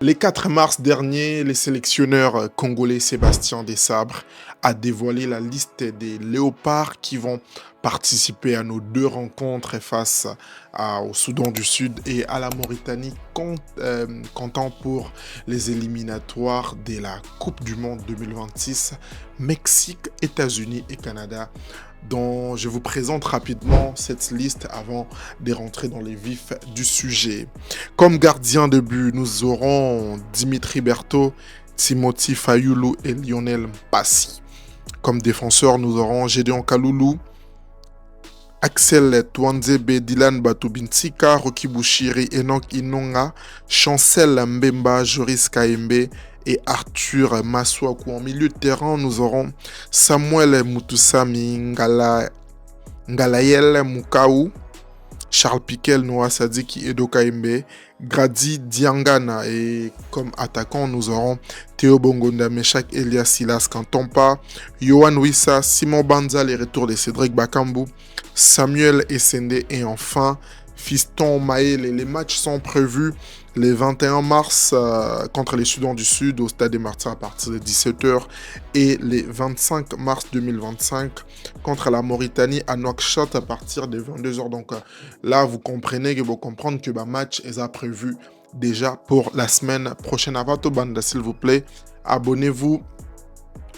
Le 4 mars dernier, le sélectionneur congolais Sébastien Desabre a dévoilé la liste des léopards qui vont participer à nos deux rencontres face au Soudan du Sud et à la Mauritanie, comptant pour les éliminatoires de la Coupe du Monde 2026, Mexique, États-Unis et Canada, dont je vous présente rapidement cette liste avant de rentrer dans les vifs du sujet. Comme gardien de but, nous aurons Dimitri Berthaud, Timothy Fayulu et Lionel Mpassi. Comme défenseur, nous aurons Gédéon Kaloulou, Axel Twanzebe, Dylan Batubintsika, Roki Bouchiri, Enoch Inonga, Chancel Mbemba, Joris Kaembe et Arthur Maswaku. En milieu de terrain, nous aurons Samuel Mutusami, Ngalael Mukaou, Charles Piquel, Noah Sadiki, Edo Kaimbe, Grady Diangana. Et comme attaquant, nous aurons Théo Bongonda, Meshak Elias Silas Kantompa, Yohan Wissa, Simon Banza, les retours de Cédric Bakambu, Samuel Essende et enfin Fiston Maël. Les matchs sont prévus le 21 mars contre les Sudans du Sud au Stade des Martyrs à partir de 17h et le 25 mars 2025 contre la Mauritanie à Nouakchott à partir de 22h. Donc là, vous comprenez que vous comprenez que le match est prévu déjà pour la semaine prochaine. Avant tout, bande, s'il vous plaît, abonnez-vous,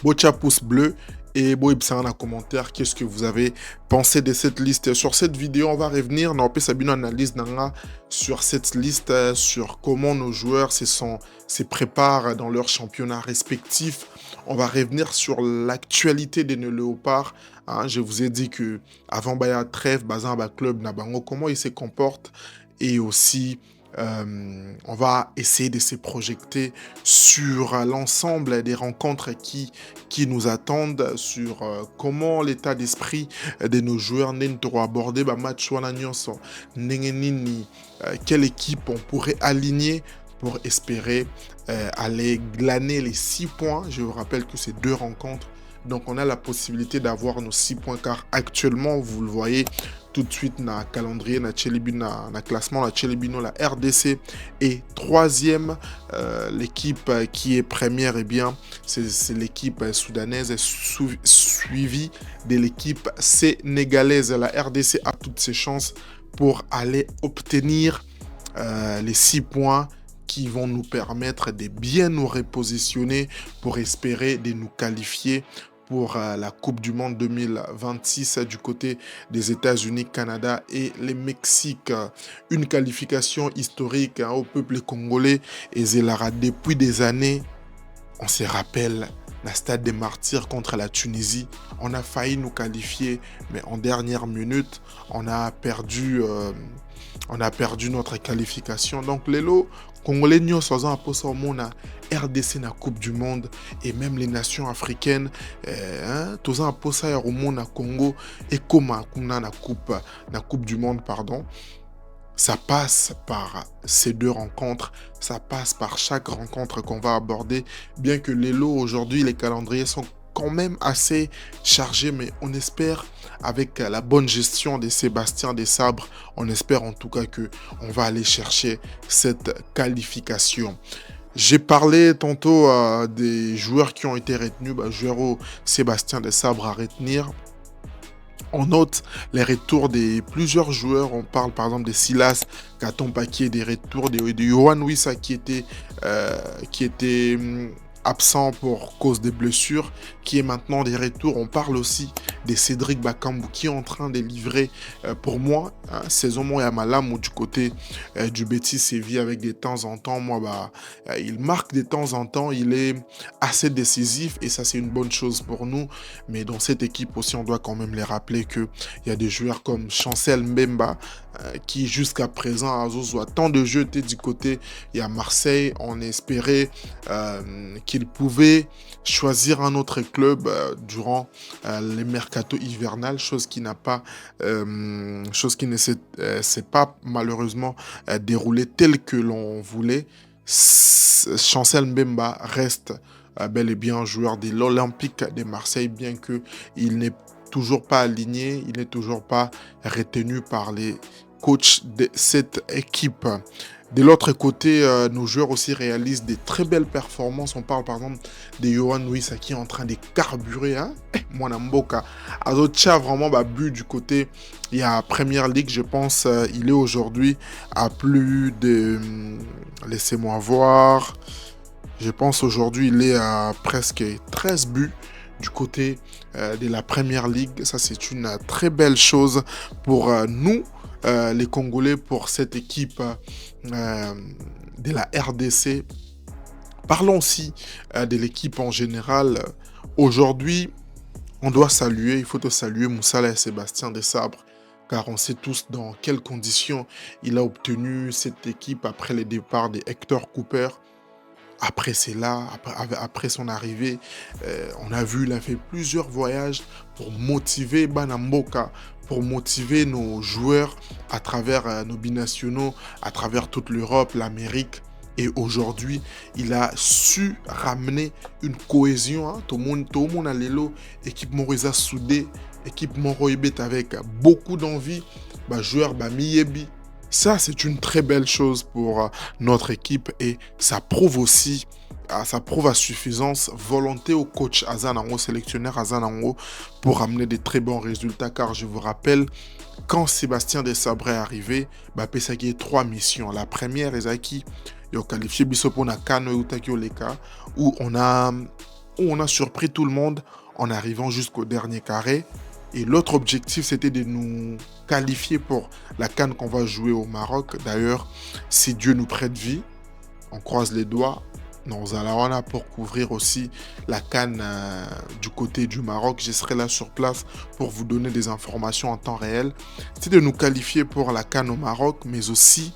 bocha pouce bleu et en un commentaire qu'est-ce que vous avez pensé de cette liste. Sur cette vidéo, on va revenir dans une analyse sur cette liste, sur comment nos joueurs se préparent dans leurs championnats respectifs. On va revenir sur l'actualité de nos léopards. Je vous ai dit que avant Baya Trèves, Bazin Club Nabango, comment ils se comportent et aussi on va essayer de se projeter sur l'ensemble des rencontres qui nous attendent, sur comment l'état d'esprit de nos joueurs n'est pas abordé match quelle équipe on pourrait aligner pour espérer aller glaner les 6 points. Je vous rappelle que c'est 2 rencontres. Donc, on a la possibilité d'avoir nos 6 points car actuellement, vous le voyez tout de suite dans le calendrier, dans le classement, la RDC est 3e. L'équipe qui est première, eh bien, c'est l'équipe soudanaise suivie de l'équipe sénégalaise. La RDC a toutes ses chances pour aller obtenir les 6 points qui vont nous permettre de bien nous repositionner pour espérer de nous qualifier pour la Coupe du Monde 2026 du côté des États-Unis, Canada et le Mexique. Une qualification historique au peuple congolais et Zelara depuis des années. On se rappelle le Stade des Martyrs contre la Tunisie. On a failli nous qualifier, mais en dernière minute, on a perdu notre qualification. Donc, les lots congolais nous sommes à posa au monde RDC na Coupe du Monde et même les nations africaines tous à posa au monde à Congo et comme na Coupe du Monde pardon. Ça passe par ces 2 rencontres, ça passe par chaque rencontre qu'on va aborder, bien que les lots aujourd'hui, les calendriers sont quand même assez chargés, mais on espère avec la bonne gestion de Sébastien Desabre, on espère en tout cas que on va aller chercher cette qualification. J'ai parlé tantôt des joueurs qui ont été retenus, Sébastien Desabre à retenir. On note les retours de plusieurs joueurs. On parle par exemple de Silas Katompa qui est des retours, de Yohan Wissa qui était absent pour cause des blessures, qui est maintenant des retours. On parle aussi de Cédric Bakambu qui est en train de livrer pour moi, saison moi à Malam ou du côté du Betis Séville avec de temps en temps, il marque de temps en temps, il est assez décisif et ça c'est une bonne chose pour nous, mais dans cette équipe aussi on doit quand même les rappeler qu'il y a des joueurs comme Chancel Mbemba qui jusqu'à présent a tant de jeux du côté, il y a Marseille, on espérait qu'il pouvait choisir un autre club durant les mercato hivernales, chose qui ne s'est pas malheureusement déroulée telle que l'on voulait. Chancel Mbemba reste bel et bien joueur de l'Olympique de Marseille, bien qu'il n'est toujours pas aligné, il n'est toujours pas retenu par les coach de cette équipe. De l'autre côté, nos joueurs aussi réalisent des très belles performances. On parle par exemple de Yohan Wissa qui est en train de carburer. Hein? Mwanamboka. Azotia vraiment but du côté. Il y a Premier League, je pense. Il est aujourd'hui à plus de... Laissez-moi voir. Je pense aujourd'hui il est à presque 13 buts du côté de la Premier League. Ça, c'est une très belle chose pour nous, les Congolais, pour cette équipe de la RDC. Parlons aussi de l'équipe en général. Aujourd'hui, on doit saluer, il faut te saluer Moussala et Sébastien Desabre, car on sait tous dans quelles conditions il a obtenu cette équipe après le départ de Hector Cooper. Après cela, après son arrivée, on a vu, il a fait plusieurs voyages pour motiver Banamboka, pour motiver nos joueurs à travers nos binationaux, à travers toute l'Europe, l'Amérique. Et aujourd'hui, il a su ramener une cohésion. Hein. Tout le monde a l'élo, équipe Moriza soudée, équipe Moroibet avec beaucoup d'envie, joueur Miyebi. Ça, c'est une très belle chose pour notre équipe et ça prouve aussi, ça prouve à suffisance volonté au coach Azanango, sélectionneur Azanango, pour amener des très bons résultats. Car je vous rappelle, quand Sébastien Desabre est arrivé, Pesaki a 3 missions. La première, Ezaki, il a qualifié Bisopo na Kano et Utaki Oleka, où on a surpris tout le monde en arrivant jusqu'au dernier carré. Et l'autre objectif, c'était de nous qualifier pour la CAN qu'on va jouer au Maroc. D'ailleurs, si Dieu nous prête vie, on croise les doigts. Nous allons là pour couvrir aussi la CAN du côté du Maroc. Je serai là sur place pour vous donner des informations en temps réel. C'est de nous qualifier pour la CAN au Maroc, mais aussi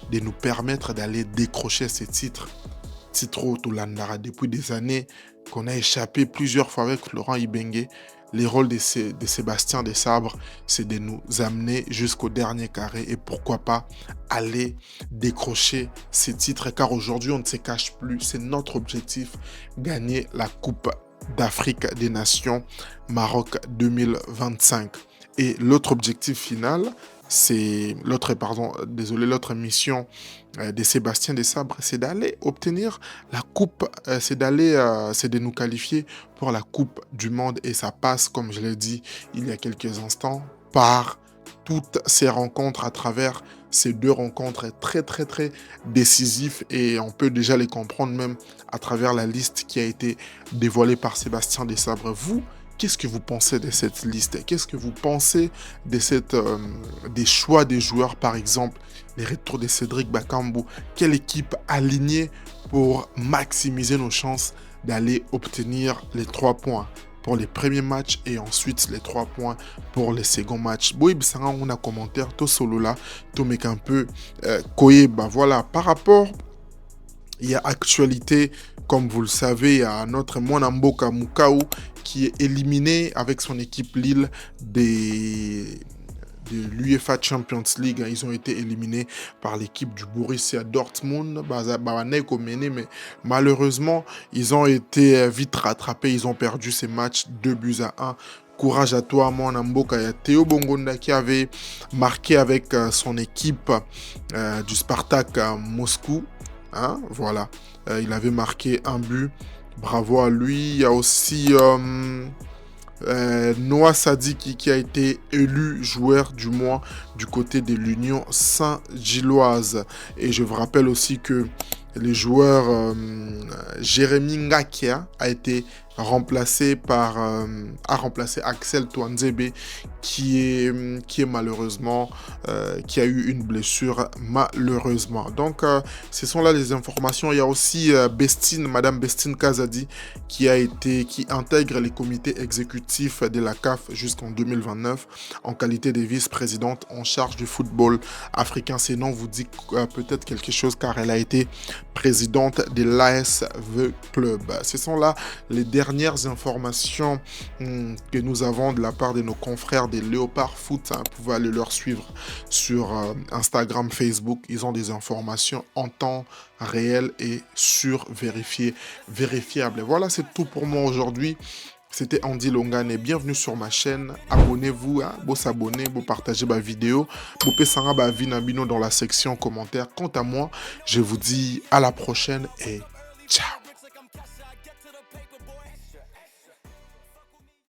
de nous permettre d'aller décrocher ces titres. Titro Tolandara, depuis des années qu'on a échappé plusieurs fois avec Florent Ibenge. Les rôles de Sébastien Desabre, c'est de nous amener jusqu'au dernier carré et pourquoi pas aller décrocher ces titres. Car aujourd'hui, on ne se cache plus. C'est notre objectif, gagner la Coupe d'Afrique des Nations Maroc 2025. Et l'autre objectif final, c'est l'autre mission de Sébastien Desabre, c'est d'aller obtenir la coupe, c'est de nous qualifier pour la Coupe du Monde et ça passe, comme je l'ai dit il y a quelques instants, par toutes ces rencontres à travers ces 2 rencontres très très très décisives et on peut déjà les comprendre même à travers la liste qui a été dévoilée par Sébastien Desabre. Vous, qu'est-ce que vous pensez de cette liste? Qu'est-ce que vous pensez de des choix des joueurs, par exemple, les retours de Cédric Bakambu? Quelle équipe alignée pour maximiser nos chances d'aller obtenir les 3 points pour les premiers matchs et ensuite les 3 points pour les seconds matchs? On a commentaire, tout solo là, tout mec un peu koyeba. Voilà, par rapport, il y a actualité, comme vous le savez, il y a notre Mwanamboka Mukau qui est éliminé avec son équipe Lille de l'UEFA Champions League. Ils ont été éliminés par l'équipe du Borussia Dortmund. Mais malheureusement, ils ont été vite rattrapés. Ils ont perdu ces matchs 2-1. Courage à toi, Mwanamboka. Il y a Théo Bongonda qui avait marqué avec son équipe du Spartak Moscou. Hein, voilà. Il avait marqué un but. Bravo à lui. Il y a aussi Noah Sadiki qui a été élu joueur du mois du côté de l'Union Saint-Gilloise. Et je vous rappelle aussi que le joueur Jérémy Ngakia a été remplacé par a remplacé Axel Touanzebe qui est malheureusement qui a eu une blessure malheureusement. Donc ce sont là les informations. Il y a aussi Madame Bestine Kazadi qui intègre les comités exécutifs de la CAF jusqu'en 2029 en qualité de vice-présidente en charge du football africain. Ce nom vous dit peut-être quelque chose car elle a été présidente de l'ASV Club. Ce sont là les dernières informations que nous avons de la part de nos confrères des Léopard Foot. Vous pouvez aller leur suivre sur Instagram, Facebook. Ils ont des informations en temps réel et vérifiables. Voilà, c'est tout pour moi aujourd'hui. C'était Andy Longane et bienvenue sur ma chaîne. Abonnez-vous, hein, vous s'abonner, vous partagez ma vidéo, vous pesara ba vie na bino dans la section commentaires. Quant à moi, je vous dis à la prochaine et ciao.